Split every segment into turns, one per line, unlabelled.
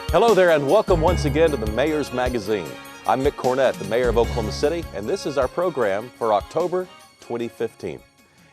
Hello there and welcome once again to the Mayor's Magazine. I'm Mick Cornett, the Mayor of Oklahoma City, and this is our program for October 2015.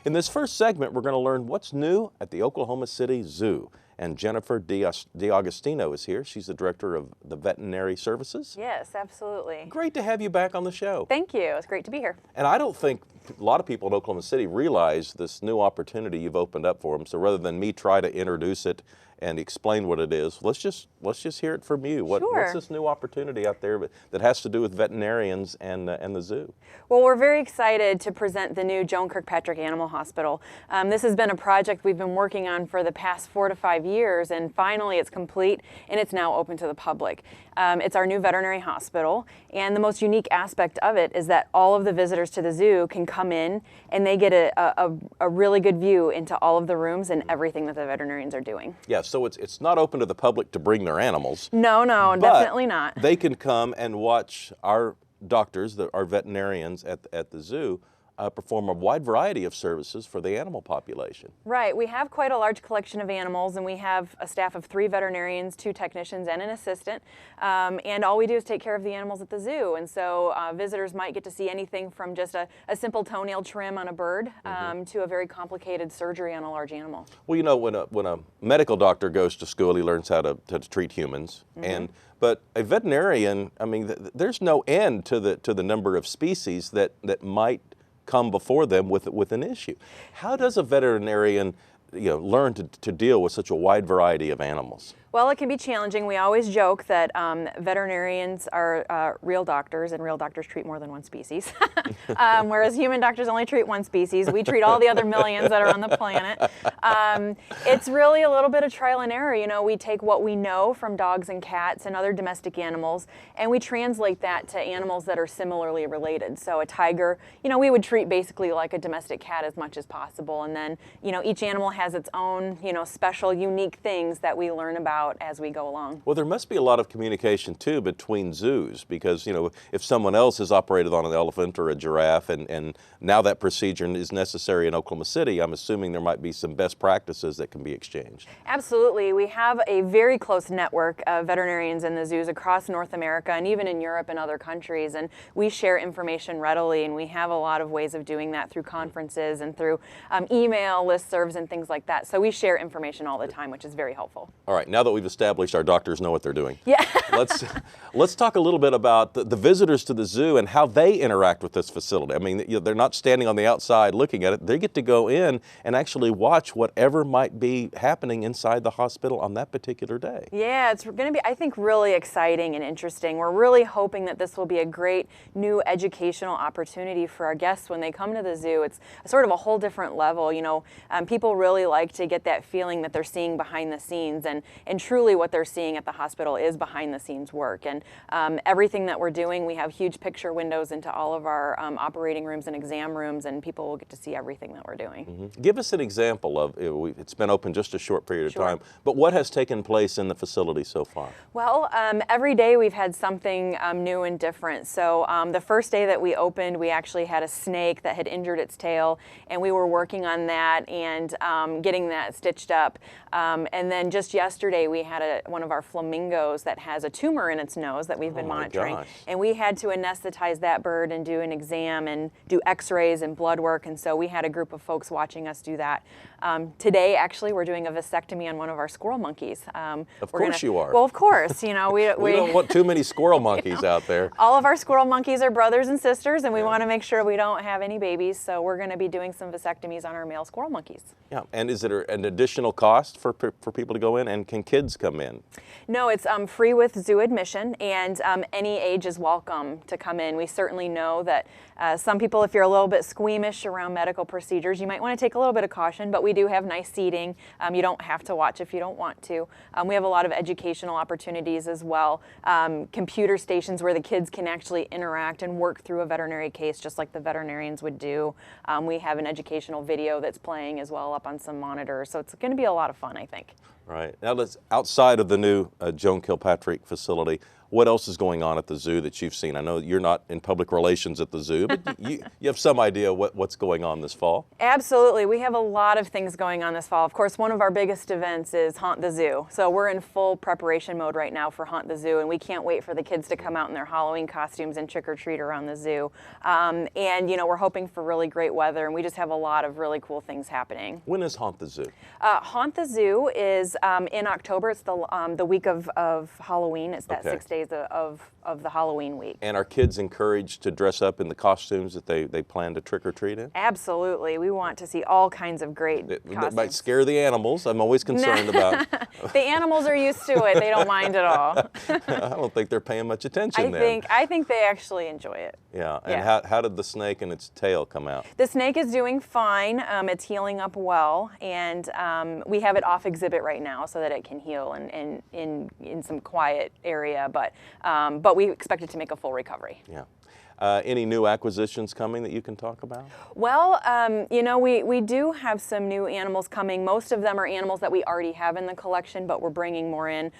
In this first segment, we're going to learn what's new at the Oklahoma City Zoo. And Jennifer D'Agostino is here. She's the director of the Veterinary Services.
Yes, absolutely.
Great to have you back on the show.
Thank you. It's great to be here.
And I don't think a lot of people in Oklahoma City realize this new opportunity you've opened up for them. So rather than me try to introduce it and explain what it is, let's just hear it from you. What's this new opportunity out there that has to do with veterinarians and the zoo?
Well, we're very excited to present the new Joan Kirkpatrick Animal Hospital. This has been a project we've been working on for the past 4 to 5 years, and finally it's complete and it's now open to the public. It's our new veterinary hospital, and the most unique aspect of it is that all of the visitors to the zoo can come in and they get a really good view into all of the rooms and everything that the veterinarians are doing.
Yeah, so it's not open to the public to bring their animals.
No, definitely not.
They can come and watch our doctors, our veterinarians at the zoo, perform a wide variety of services for the animal population.
Right. We have quite a large collection of animals, and we have a staff of 3 veterinarians, 2 technicians, and an assistant. And all we do is take care of the animals at the zoo. And so visitors might get to see anything from just a simple toenail trim on a bird to a very complicated surgery on a large animal.
Well, you know, when a medical doctor goes to school, he learns how to treat humans. But a veterinarian, I mean, there's no end to the number of species that might come before them with an issue. How does a veterinarian, learn to deal with such a wide variety of animals?
Well, it can be challenging. We always joke that veterinarians are real doctors, and real doctors treat more than one species. Whereas human doctors only treat one species. We treat all the other millions that are on the planet. It's really a little bit of trial and error. You know, we take what we know from dogs and cats and other domestic animals, and we translate that to animals that are similarly related. So a tiger, we would treat basically like a domestic cat as much as possible. And then, each animal has its own, special, unique things that we learn about as we go along.
Well, there must be a lot of communication too between zoos, because if someone else has operated on an elephant or a giraffe and now that procedure is necessary in Oklahoma City, I'm assuming there might be some best practices that can be exchanged.
Absolutely. We have a very close network of veterinarians in the zoos across North America and even in Europe and other countries, and we share information readily, and we have a lot of ways of doing that through conferences and through email listservs and things like that. So we share information all the time, which is very helpful.
All right, now that we've established our doctors know what they're doing.
Yeah.
let's talk a little bit about the visitors to the zoo and how they interact with this facility. I mean, they're not standing on the outside looking at it. They get to go in and actually watch whatever might be happening inside the hospital on that particular day.
Yeah, it's going to be, I think, really exciting and interesting. We're really hoping that this will be a great new educational opportunity for our guests when they come to the zoo. It's sort of a whole different level. People really like to get that feeling that they're seeing behind the scenes, and truly what they're seeing at the hospital is behind the scenes work. And everything that we're doing, we have huge picture windows into all of our operating rooms and exam rooms, and people will get to see everything that we're doing.
Give us an example of, it's been open just a short period of time, but what has taken place in the facility so far?
Well, every day we've had something new and different. So the first day that we opened, we actually had a snake that had injured its tail, and we were working on that and getting that stitched up. And then just yesterday we had one of our flamingos that has a tumor in its nose that we've been monitoring. And we had to anesthetize that bird and do an exam and do x-rays and blood work, and so we had a group of folks watching us do that. Today, actually, we're doing a vasectomy on one of our squirrel monkeys.
Of course you are.
Well, of course. We
don't want too many squirrel monkeys out there.
All of our squirrel monkeys are brothers and sisters, and we want to make sure we don't have any babies, so we're going to be doing some vasectomies on our male squirrel monkeys.
Yeah, and is it an additional cost for people to go in, and can kids come in?
No, it's free with zoo admission, and any age is welcome to come in. We certainly know that some people, if you're a little bit squeamish around medical procedures, you might want to take a little bit of caution, but we do have nice seating. You don't have to watch if you don't want to. We have a lot of educational opportunities as well. Computer stations where the kids can actually interact and work through a veterinary case just like the veterinarians would do. We have an educational video that's playing as well up on some monitors, so it's going to be a lot of fun, I think.
Right. Now, outside of the new Joan Kirkpatrick facility, what else is going on at the zoo that you've seen? I know you're not in public relations at the zoo, but you have some idea what's going on this fall.
Absolutely. We have a lot of things going on this fall. Of course, one of our biggest events is Haunt the Zoo. So we're in full preparation mode right now for Haunt the Zoo, and we can't wait for the kids to come out in their Halloween costumes and trick or treat around the zoo. And you know, we're hoping for really great weather, and we just have a lot of really cool things happening.
When is Haunt the Zoo?
Haunt the Zoo is in October. It's the week of Halloween. It's that
Okay.
6 days of the Halloween week.
And are kids encouraged to dress up in the costumes that they plan to trick or treat in?
Absolutely. We want to see all kinds of great
That
costumes.
might scare the animals. I'm always concerned about.
The animals are used to it. They don't mind at all.
I don't think they're paying much attention then.
I think they actually enjoy it.
Yeah. And
Yeah.
how did the snake and its tail come out?
The snake is doing fine. It's healing up well, and we have it off exhibit right now so that it can heal and in some quiet area. But we expect it to make a full recovery.
Yeah. Any new acquisitions coming that you can talk about?
Well, you know, we do have some new animals coming. Most of them are animals that we already have in the collection, but we're bringing more in.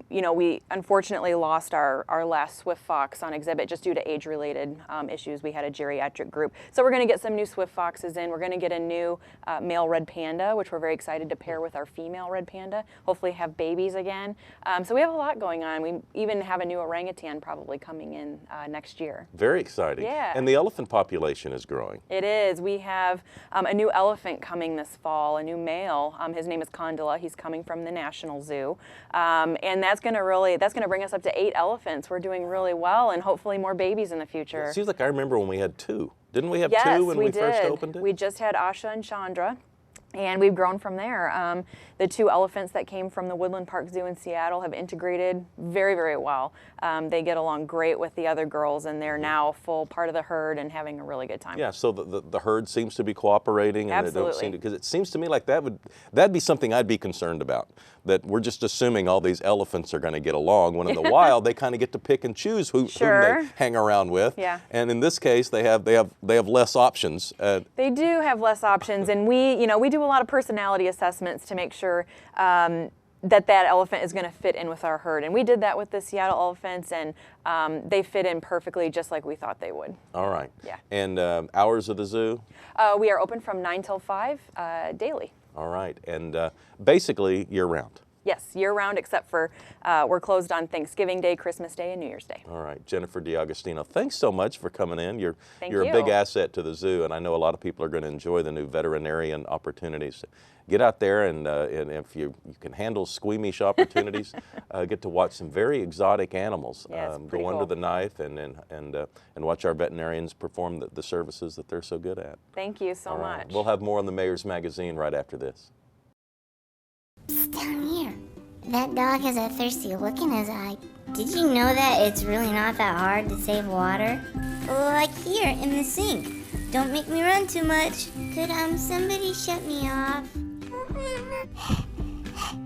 You know, we unfortunately lost our last swift fox on exhibit just due to age-related issues. We had a geriatric group. So we're going to get some new swift foxes in. We're going to get a new male red panda, which we're very excited to pair with our female red panda, hopefully have babies again. So we have a lot going on. We even have a new orangutan probably coming in next year.
Very exciting.
Yeah.
And the elephant population is growing.
It is. We have a new elephant coming this fall, a new male. His name is Condola. He's coming from the National Zoo. And that's going to bring us up to 8 elephants. We're doing really well, and hopefully more babies in the future.
It seems like I remember when we had 2. Didn't we have
Yes,
2 when we first
did.
opened it?
We just had Asha and Chandra. And we've grown from there. The 2 elephants that came from the Woodland Park Zoo in Seattle have integrated very, very well. They get along great with the other girls, and they're now a full part of the herd and having a really good time.
Yeah, so the herd seems to be cooperating, and
Absolutely.
because it seems to me like that'd be something I'd be concerned about. That we're just assuming all these elephants are going to get along, when in the wild they kind of get to pick and choose whom
Sure.
they hang around with.
Yeah.
And in this case, they have less options.
They do have less options, and we do a lot of personality assessments to make sure that elephant is going to fit in with our herd. And we did that with the Seattle elephants, and they fit in perfectly just like we thought they would.
All right.
Yeah.
And hours of the zoo?
We are open from 9 till 5 daily.
All right. And basically year-round?
Yes, year-round, except for we're closed on Thanksgiving Day, Christmas Day, and New Year's Day.
All right, Jennifer DiAgostino, thanks so much for coming in. You're
Thank
a
you.
big asset to the zoo, and I know a lot of people are going to enjoy the new veterinarian opportunities. Get out there, and if you can handle squeamish opportunities, get to watch some very exotic animals.
Yeah, it's pretty
go under
cool.
the knife and watch our veterinarians perform the services that they're so good at.
Thank you so
All right,
much.
we'll have more on the Mayor's Magazine right after this.
Down here. That dog has a thirsty look in his eye. Did you know that it's really not that hard to save water? Like here in the sink. Don't make me run too much. Could somebody shut me off?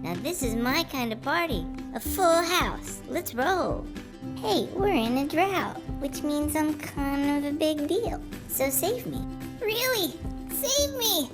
Now this is my kind of party. A full house. Let's roll. Hey, we're in a drought, which means I'm kind of a big deal. So save me. Really? Save me!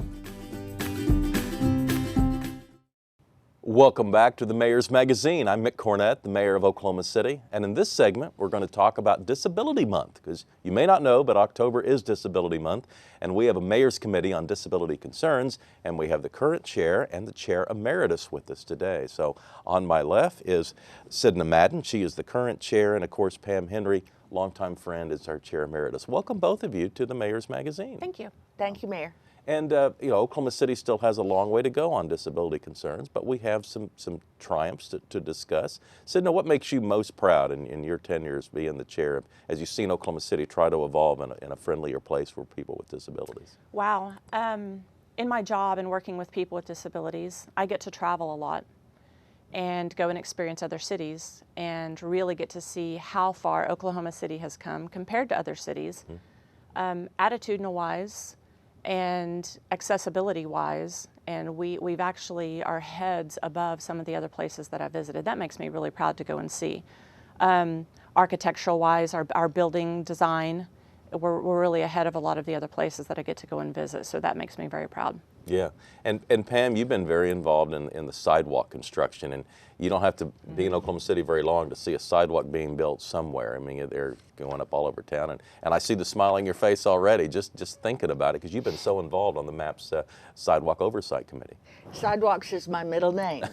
Welcome back to the Mayor's Magazine. I'm Mick Cornett, the Mayor of Oklahoma City, and in this segment we're going to talk about Disability Month, because you may not know, but October is Disability Month, and we have a Mayor's Committee on Disability Concerns, and we have the current chair and the Chair-Emeritus with us today. So on my left is Sidna Madden. She is the current chair, and of course Pam Henry, longtime friend, is our Chair-Emeritus. Welcome both of you to the Mayor's Magazine.
Thank you. Thank you, Mayor.
And Oklahoma City still has a long way to go on disability concerns, but we have some triumphs to discuss. Sidna, what makes you most proud in your tenure as being the chair, as you've seen Oklahoma City try to evolve in a friendlier place for people with disabilities?
Wow. In my job and working with people with disabilities, I get to travel a lot and go and experience other cities and really get to see how far Oklahoma City has come compared to other cities, attitudinal-wise, and accessibility-wise, and we've actually are heads above some of the other places that I visited. That makes me really proud to go and see. Architectural-wise, our building design, we're really ahead of a lot of the other places that I get to go and visit, so that makes me very proud.
Yeah, and Pam, you've been very involved in the sidewalk construction, and you don't have to be in Oklahoma City very long to see a sidewalk being built somewhere. I mean, they're going up all over town, and I see the smile on your face already just thinking about it, because you've been so involved on the MAP's Sidewalk Oversight Committee.
Sidewalks is my middle name.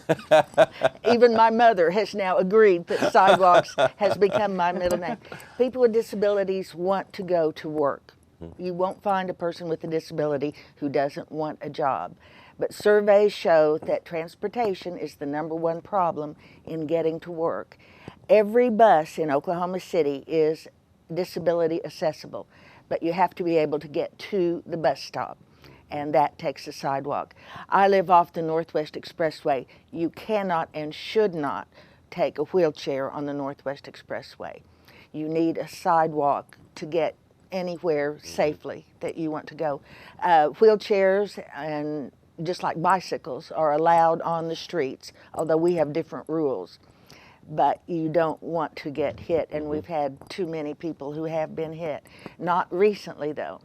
Even my mother has now agreed that sidewalks has become my middle name. People with disabilities want to go to work. You won't find a person with a disability who doesn't want a job. But surveys show that transportation is the #1 problem in getting to work. Every bus in Oklahoma City is disability accessible, but you have to be able to get to the bus stop, and that takes a sidewalk. I live off the Northwest Expressway. You cannot and should not take a wheelchair on the Northwest Expressway. You need a sidewalk to get anywhere safely that you want to go. Wheelchairs, and just like bicycles, are allowed on the streets, although we have different rules. But you don't want to get hit, and we've had too many people who have been hit. Not recently, though,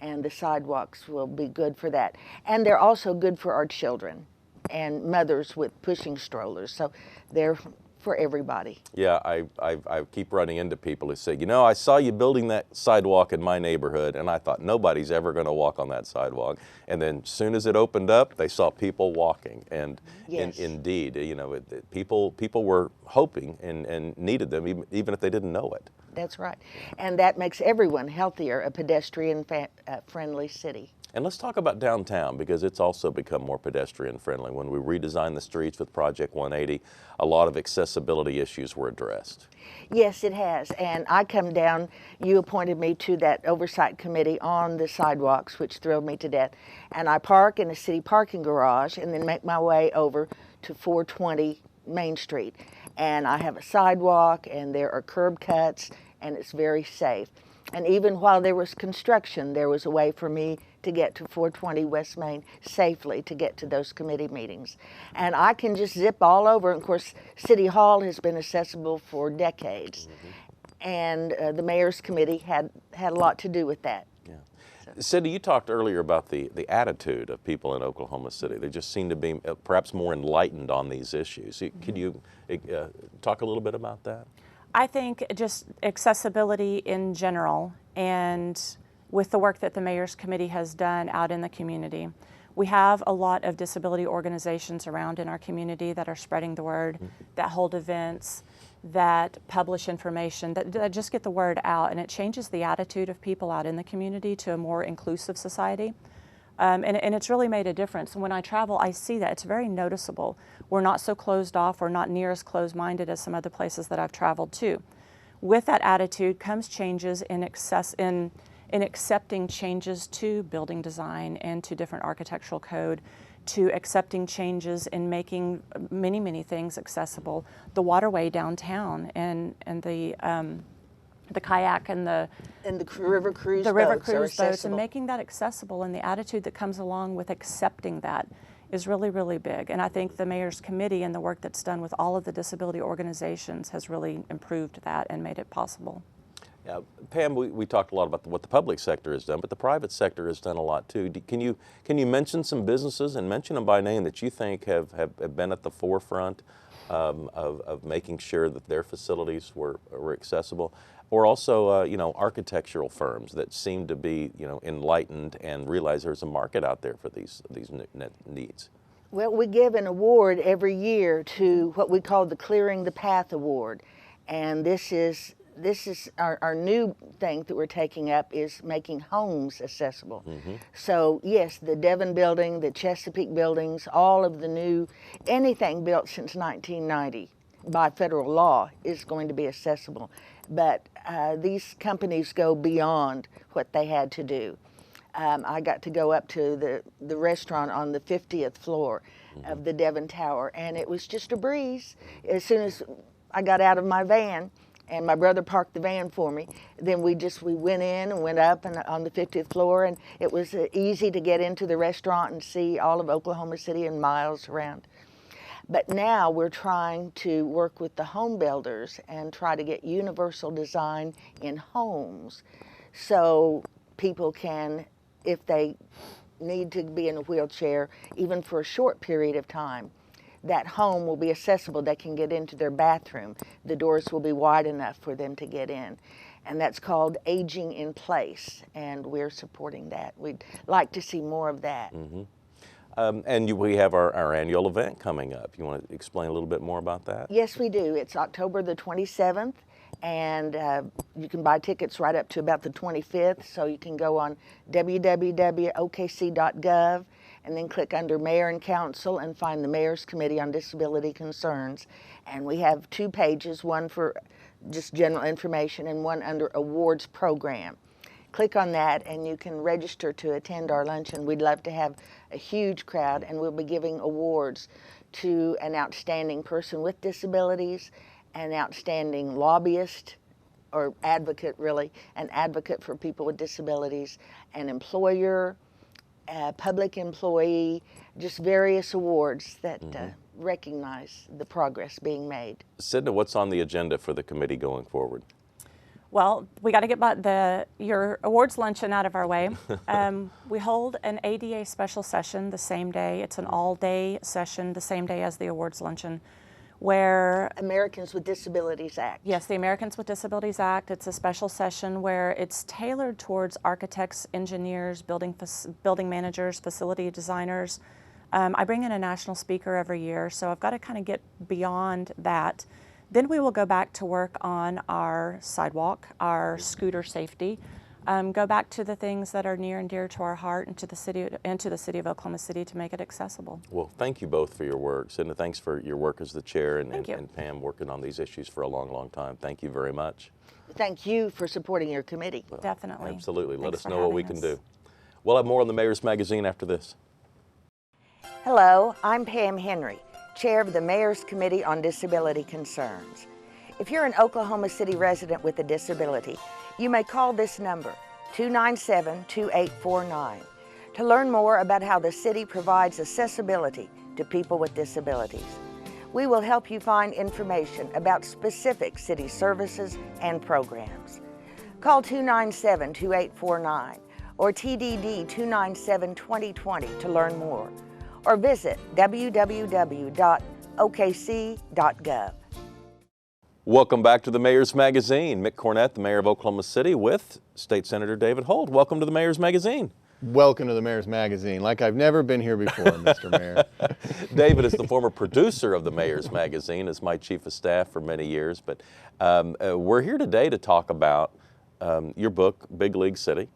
and the sidewalks will be good for that. And they're also good for our children and mothers with pushing strollers, so they're for everybody.
Yeah, I keep running into people who say, you know, I saw you building that sidewalk in my neighborhood, and I thought nobody's ever going to walk on that sidewalk. And then as soon as it opened up, they saw people walking. And
Yes.
indeed, you know, people were hoping and needed them, even if they didn't know it.
That's right. And that makes everyone healthier, a pedestrian-friendly city.
And let's talk about downtown, because it's also become more pedestrian friendly. When we redesigned the streets with Project 180, a lot of accessibility issues were addressed.
Yes, it has. And I come down, you appointed me to that oversight committee on the sidewalks, which thrilled me to death. And I park in a city parking garage and then make my way over to 420 Main Street. And I have a sidewalk, and there are curb cuts, and it's very safe. And even while there was construction, there was a way for me to get to 420 West Main safely, to get to those committee meetings. And I can just zip all over. And of course, City Hall has been accessible for decades. And the Mayor's Committee had a lot to do with that.
Yeah. Sidney, you talked earlier about the attitude of people in Oklahoma City. They just seem to be perhaps more enlightened on these issues. Could you talk a little bit about that?
I think just accessibility in general, and with the work that the Mayor's Committee has done out in the community. We have a lot of disability organizations around in our community that are spreading the word, that hold events, that publish information, that just get the word out, and it changes the attitude of people out in the community to a more inclusive society. And it's really made a difference. And when I travel, I see that. It's very noticeable. We're not so closed off. We're not near as closed-minded as some other places that I've traveled to. With that attitude comes changes in accepting changes to building design and to different architectural code, to accepting changes in making many, many things accessible. The waterway downtown and the kayak and the
river cruise
boats, and making that accessible, and the attitude that comes along with accepting that is really, really big. And I think the Mayor's Committee and the work that's done with all of the disability organizations has really improved that and made it possible.
Yeah, Pam, we talked a lot about what the public sector has done, but the private sector has done a lot too. Can you mention some businesses, and mention them by name, that you think have been at the forefront of making sure that their facilities were accessible? Or also, you know, architectural firms that seem to be, you know, enlightened and realize there's a market out there for these needs.
Well, we give an award every year to what we call the Clearing the Path Award, and this is our new thing that we're taking up, is making homes accessible. So yes, the Devon building, the Chesapeake buildings, all of the new, anything built since 1990 by federal law is going to be accessible. But these companies go beyond what they had to do. I got to go up to the restaurant on the 50th floor of the Devon Tower, and it was just a breeze. As soon as I got out of my van, and my brother parked the van for me, then we went in and went up and on the 50th floor, and it was easy to get into the restaurant and see all of Oklahoma City and miles around. But now we're trying to work with the home builders and try to get universal design in homes, so people can, if they need to be in a wheelchair, even for a short period of time, that home will be accessible. They can get into their bathroom. The doors will be wide enough for them to get in. And that's called aging in place, and we're supporting that. We'd like to see more of that.
We have our annual event coming up. You want to explain a little bit more about that?
Yes, we do. It's October the 27th, and you can buy tickets right up to about the 25th, so you can go on www.okc.gov and then click under Mayor and Council and find the Mayor's Committee on Disability Concerns. And we have 2 pages, one for just general information and one under Awards Program. Click on that and you can register to attend our luncheon. We'd love to have a huge crowd, and we'll be giving awards to an outstanding person with disabilities, an outstanding lobbyist, or advocate really, an advocate for people with disabilities, an employer, a public employee, just various awards that recognize the progress being made.
Sidna, what's on the agenda for the committee going forward?
Well, we got to get your awards luncheon out of our way. We hold an ADA special session the same day. It's an all-day session the same day as the awards luncheon, where
Americans with Disabilities Act.
Yes, the Americans with Disabilities Act. It's a special session where it's tailored towards architects, engineers, building managers, facility designers. I bring in a national speaker every year, so I've got to kind of get beyond that. Then we will go back to work on our sidewalk, our scooter safety, go back to the things that are near and dear to our heart and to the city of Oklahoma City to make it accessible.
Well, thank you both for your work. Sidna, thanks for your work as the chair, and Pam working on these issues for a long, long time. Thank you very much.
Thank you for supporting your committee.
Well,
definitely.
Absolutely. Let
Thanks
us
for
know what we
having
can
us.
do. We'll have more on the Mayor's Magazine after this.
Hello, I'm Pam Henry, Chair of the Mayor's Committee on Disability Concerns. If you're an Oklahoma City resident with a disability, you may call this number, 297-2849, to learn more about how the city provides accessibility to people with disabilities. We will help you find information about specific city services and programs. Call 297-2849 or TDD 297-2020 to learn more, or visit www.okc.gov.
Welcome back to the Mayor's Magazine. Mick Cornett, the Mayor of Oklahoma City, with State Senator David Holt. Welcome to the Mayor's Magazine.
Welcome to the Mayor's Magazine, like I've never been here before, Mr. Mayor.
David is the former producer of the Mayor's Magazine, as my chief of staff for many years, but we're here today to talk about your book, Big League City,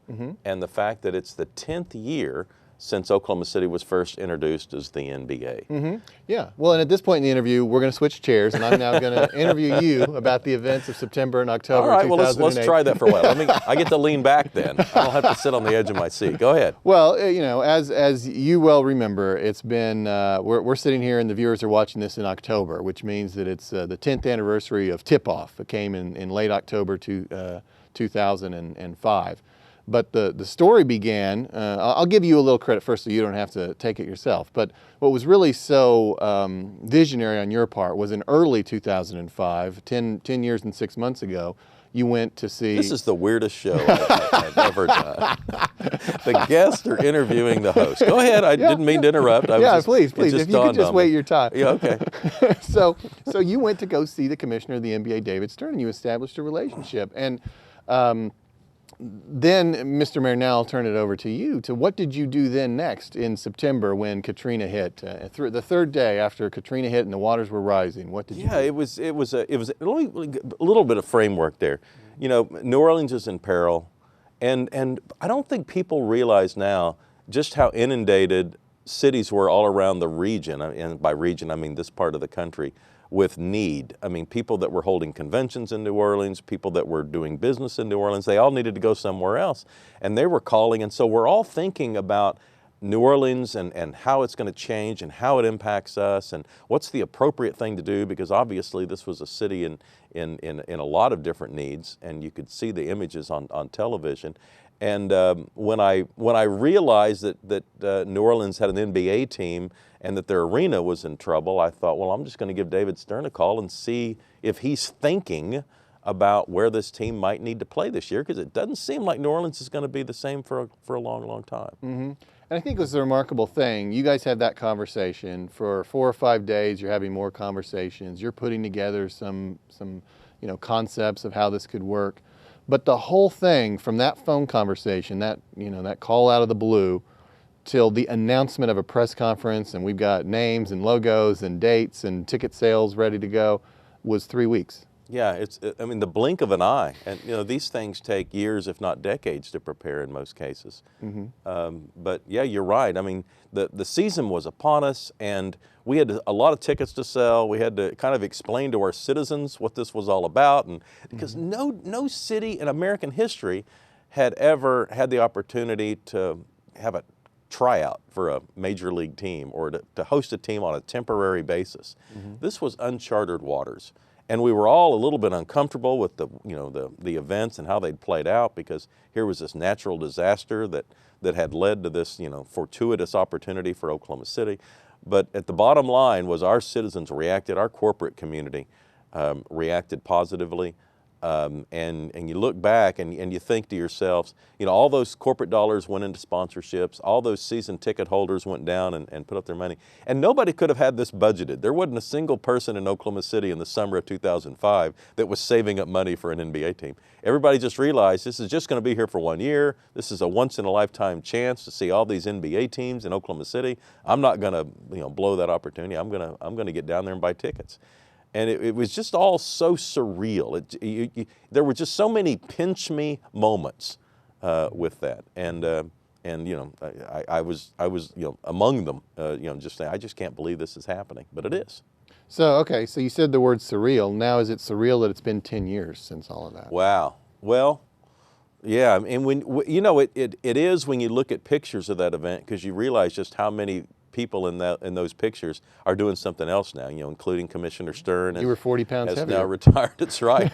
and the fact that it's the 10th year since Oklahoma City was first introduced as the NBA.
Yeah, well, and at this point in the interview, we're going to switch chairs, and I'm now going to interview you about the events of September and October.
All right, well,
2008.
let's try that for a while. I get to lean back then. I don't have to sit on the edge of my seat. Go ahead.
Well, you know, as you well remember, it's been, we're sitting here and the viewers are watching this in October, which means that it's the 10th anniversary of Tip-Off. It came in late October 2005. But the story began, I'll give you a little credit first so you don't have to take it yourself, but what was really so visionary on your part was in early 2005, 10 years and 6 months ago, you went to see...
This is the weirdest show I've ever done. The guests are interviewing the host. Go ahead, I didn't mean to interrupt.
Please, if you could just wait your time.
Yeah, okay.
So you went to go see the commissioner of the NBA, David Stern, and you established a relationship. And then, Mr. Mayor, now I'll turn it over to you. What did you do then next in September when Katrina hit? The third day after Katrina hit and the waters were rising, what did you do?
Yeah, it was a little bit of framework there. You know, New Orleans is in peril, and I don't think people realize now just how inundated cities were all around the region, and by region I mean this part of the country, with need. I mean, people that were holding conventions in New Orleans, people that were doing business in New Orleans, they all needed to go somewhere else. And they were calling, and so we're all thinking about New Orleans and how it's going to change and how it impacts us and what's the appropriate thing to do, because obviously this was a city in a lot of different needs, and you could see the images on television. And when I realized that New Orleans had an NBA team and that their arena was in trouble, I thought, well, I'm just going to give David Stern a call and see if he's thinking about where this team might need to play this year, because it doesn't seem like New Orleans is going to be the same for a long, long time.
And I think it was a remarkable thing. You guys had that conversation for 4 or 5 days. You're having more conversations. You're putting together some concepts of how this could work. But the whole thing, from that phone conversation, that call out of the blue, till the announcement of a press conference, and we've got names and logos and dates and ticket sales ready to go, was 3 weeks.
Yeah, I mean, the blink of an eye. And, these things take years, if not decades, to prepare in most cases. But, yeah, you're right. I mean, the season was upon us, and we had a lot of tickets to sell. We had to kind of explain to our citizens what this was all about. And because no city in American history had ever had the opportunity to have a tryout for a major league team, or to host a team on a temporary basis. This was uncharted waters. And we were all a little bit uncomfortable with the events and how they'd played out, because here was this natural disaster that had led to this, fortuitous opportunity for Oklahoma City. But at the bottom line was our citizens reacted, our corporate community reacted positively. And you look back and you think to yourselves, all those corporate dollars went into sponsorships, all those season ticket holders went down and put up their money, and nobody could have had this budgeted. There wasn't a single person in Oklahoma City in the summer of 2005 that was saving up money for an NBA team. Everybody just realized this is just going to be here for 1 year. This is a once-in-a-lifetime chance to see all these NBA teams in Oklahoma City. I'm not going to blow that opportunity. I'm going to get down there and buy tickets. And it was just all so surreal. There were just so many pinch me moments with that, and I was among them. Just saying, I just can't believe this is happening, but it is.
So so you said the word surreal. Now, is it surreal that it's been 10 years since all of that?
Wow. Well, yeah, and it is when you look at pictures of that event, because you realize just how many people in those pictures are doing something else now, including Commissioner Stern.
You were 40 pounds
has
heavier.
Now retired. That's right.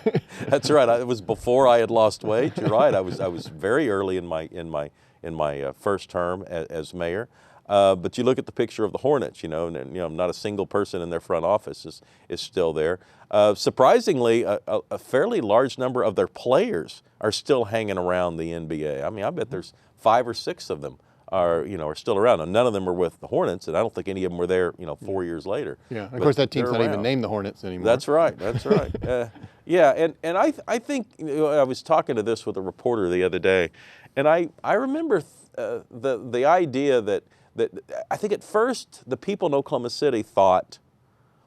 That's right. It was before I had lost weight. You're right. I was very early in my first term as mayor. But you look at the picture of the Hornets, and not a single person in their front office is still there. Surprisingly, a fairly large number of their players are still hanging around the NBA. I mean, I bet there's 5 or 6 of them are still around. And none of them are with the Hornets, and I don't think any of them were there 4 years later.
Yeah, of course that team's not even named the Hornets anymore.
That's right. That's right. Yeah, and I think I was talking to this with a reporter the other day, and I remember the idea that I think at first the people in Oklahoma City thought,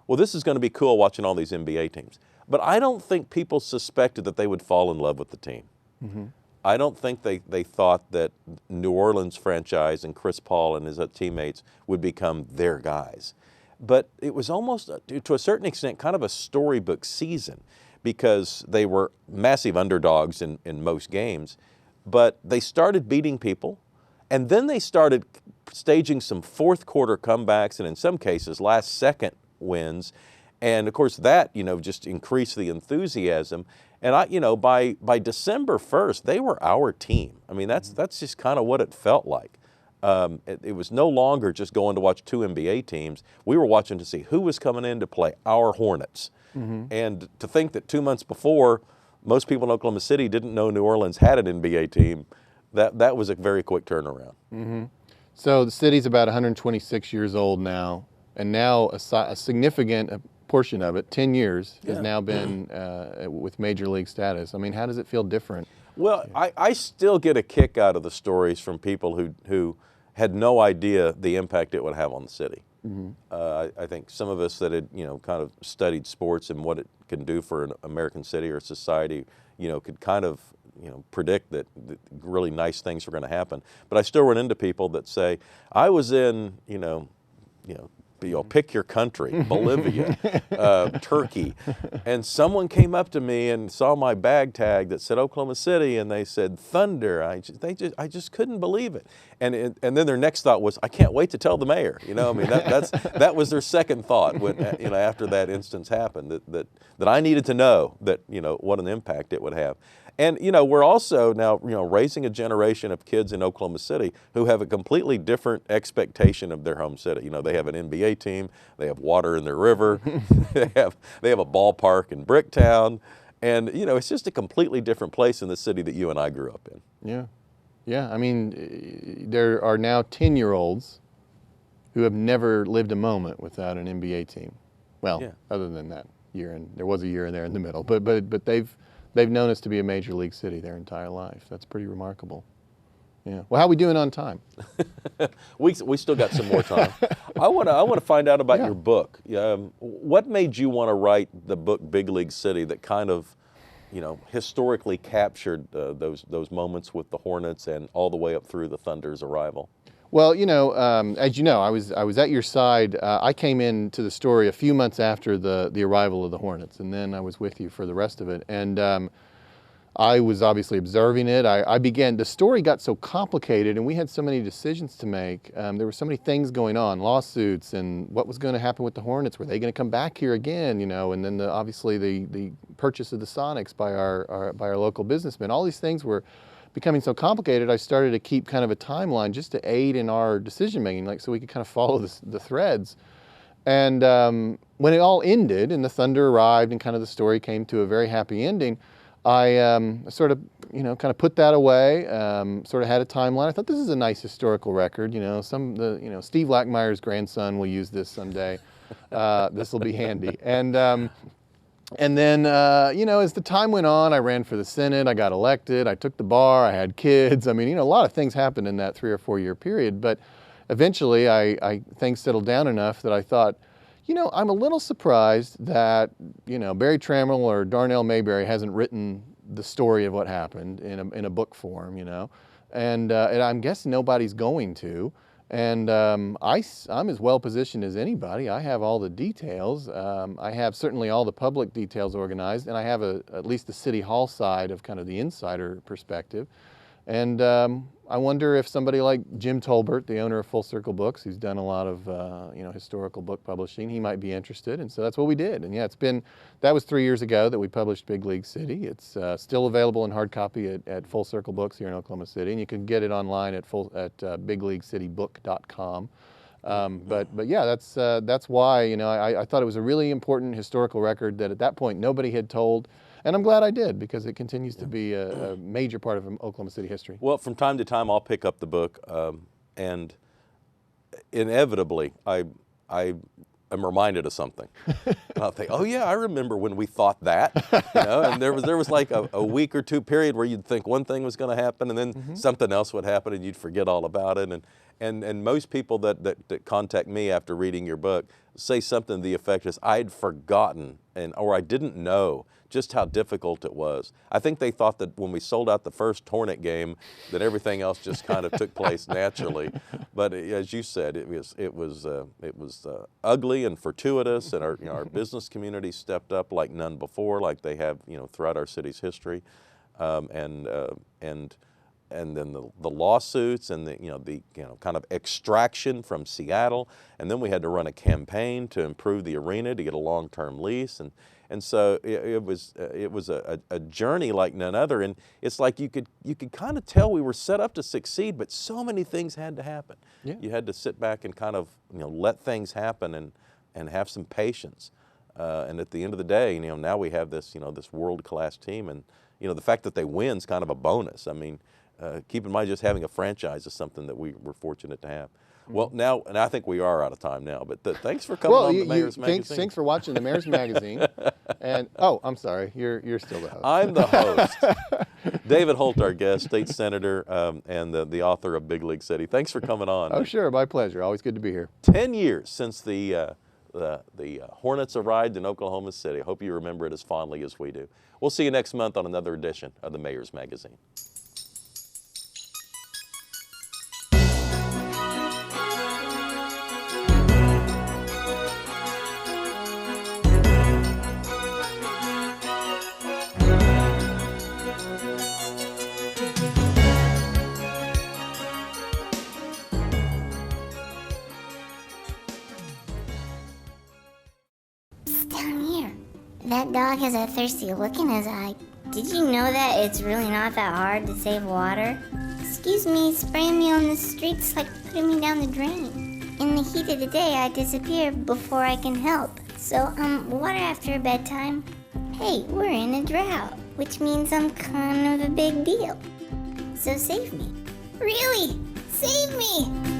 well, this is going to be cool watching all these NBA teams. But I don't think people suspected that they would fall in love with the team. I don't think they thought that New Orleans franchise and Chris Paul and his teammates would become their guys. But it was almost, to a certain extent, kind of a storybook season, because they were massive underdogs in most games. But they started beating people, and then they started staging some fourth quarter comebacks, and in some cases last second wins. And of course that, just increased the enthusiasm. And by December 1st, they were our team. I mean, that's just kind of what it felt like. It was no longer just going to watch 2 NBA teams. We were watching to see who was coming in to play our Hornets. And to think that 2 months before, most people in Oklahoma City didn't know New Orleans had an NBA team, that was a very quick turnaround.
So the city's about 126 years old now, and now a significant portion of it, 10 years, has now been with major league status. I mean, how does it feel different?
Well, I still get a kick out of the stories from people who had no idea the impact it would have on the city. I think some of us that had kind of studied sports and what it can do for an American city or society, could kind of predict that really nice things were going to happen. But I still run into people that say, I was in pick your country, Bolivia, Turkey, and someone came up to me and saw my bag tag that said Oklahoma City, and they said Thunder. I just couldn't believe it. And then their next thought was, I can't wait to tell the mayor. That was their second thought when after that instance happened, that I needed to know that what an impact it would have. And we're also now raising a generation of kids in Oklahoma City who have a completely different expectation of their home city. They have an NBA team, they have water in their river, they have a ballpark in Bricktown, And, you know, it's just a completely different place in the city that you and I grew up in.
Yeah. Yeah, I mean, there are now 10-year-olds who have never lived a moment without an NBA team. Well,
Yeah.
other than that year, and there was a year in there in the middle, but they've known us to be a major league city their entire life. That's pretty remarkable. Yeah. Well, how are we doing on time?
We still got some more time. I want to find out about
Yeah.
your book. What made you want to write the book Big League City that kind of, you know, historically captured those moments with the Hornets and all the way up through the Thunder's arrival?
Well, you know, as you know, I was at your side. I came into the story a few months after the arrival of the Hornets, and then I was with you for the rest of it. And I was obviously observing it. The story got so complicated, and we had so many decisions to make. There were so many things going on, lawsuits, and what was going to happen with the Hornets. Were they going to come back here again? You know, and then obviously the purchase of the Sonics by our local businessmen. All these things were becoming so complicated. I started to keep kind of a timeline just to aid in our decision making, like so we could kind of follow the threads. And when it all ended and the Thunder arrived and kind of the story came to a very happy ending, I sort of, you know, kind of put that away, sort of had a timeline. I thought this is a nice historical record, you know, Steve Lackmeyer's grandson will use this someday. This will be handy. And then, you know, as the time went on, I ran for the Senate, I got elected, I took the bar, I had kids. I mean, you know, a lot of things happened in that 3 or 4 year period, but eventually things settled down enough that I thought, you know, I'm a little surprised that, you know, Barry Trammell or Darnell Mayberry hasn't written the story of what happened in a book form, you know, and I'm guessing nobody's going to. And I'm as well positioned as anybody. I have all the details. I have certainly all the public details organized, and I have at least the City Hall side of kind of the insider perspective. And I wonder if somebody like Jim Tolbert, the owner of Full Circle Books, who's done a lot of you know, historical book publishing, he might be interested. And so that's what we did. And yeah, that was 3 years ago that we published Big League City. It's still available in hard copy at Full Circle Books here in Oklahoma City, and you can get it online at bigleaguecitybook.com. But yeah, that's why, you know, I thought it was a really important historical record that at that point nobody had told. And I'm glad I did, because it continues to be a major part of Oklahoma City history.
Well, from time to time, I'll pick up the book, and inevitably, I am reminded of something. And I'll think, oh yeah, I remember when we thought that, you know. And there was like a week or two period where you'd think one thing was going to happen, and then something else would happen, and you'd forget all about it. And most people that contact me after reading your book say something to the effect is, I'd forgotten or I didn't know just how difficult it was. I think they thought that when we sold out the first Hornet game, that everything else just kind of took place naturally. But as you said, it was ugly and fortuitous, and our business community stepped up like none before, like they have, you know, throughout our city's history, and then the lawsuits and the kind of extraction from Seattle, and then we had to run a campaign to improve the arena to get a long-term lease, and so it was a journey like none other. And it's like you could kind of tell we were set up to succeed, but so many things had to happen.
Yeah.
You had to sit back and kind of, you know, let things happen and have some patience. And at the end of the day, you know, now we have this, you know, this world-class team, and you know, the fact that they win's kind of a bonus. I mean, keep in mind, just having a franchise is something that we were fortunate to have. Well, now, and I think we are out of time now, but thanks for coming on the Mayor's Magazine.
Thanks for watching the Mayor's Magazine. And oh, I'm sorry, you're still the host.
I'm the host. David Holt, our guest, state senator, and the author of Big League City. Thanks for coming on.
Oh, sure, my pleasure. Always good to be here.
10 years since the Hornets arrived in Oklahoma City. I hope you remember it as fondly as we do. We'll see you next month on another edition of the Mayor's Magazine.
Down here. That dog has a thirsty look in his eye. Did you know that it's really not that hard to save water? Excuse me, spraying me on the streets like putting me down the drain. In the heat of the day, I disappear before I can help. So, water after bedtime. Hey, we're in a drought, which means I'm kind of a big deal. So save me. Really, save me!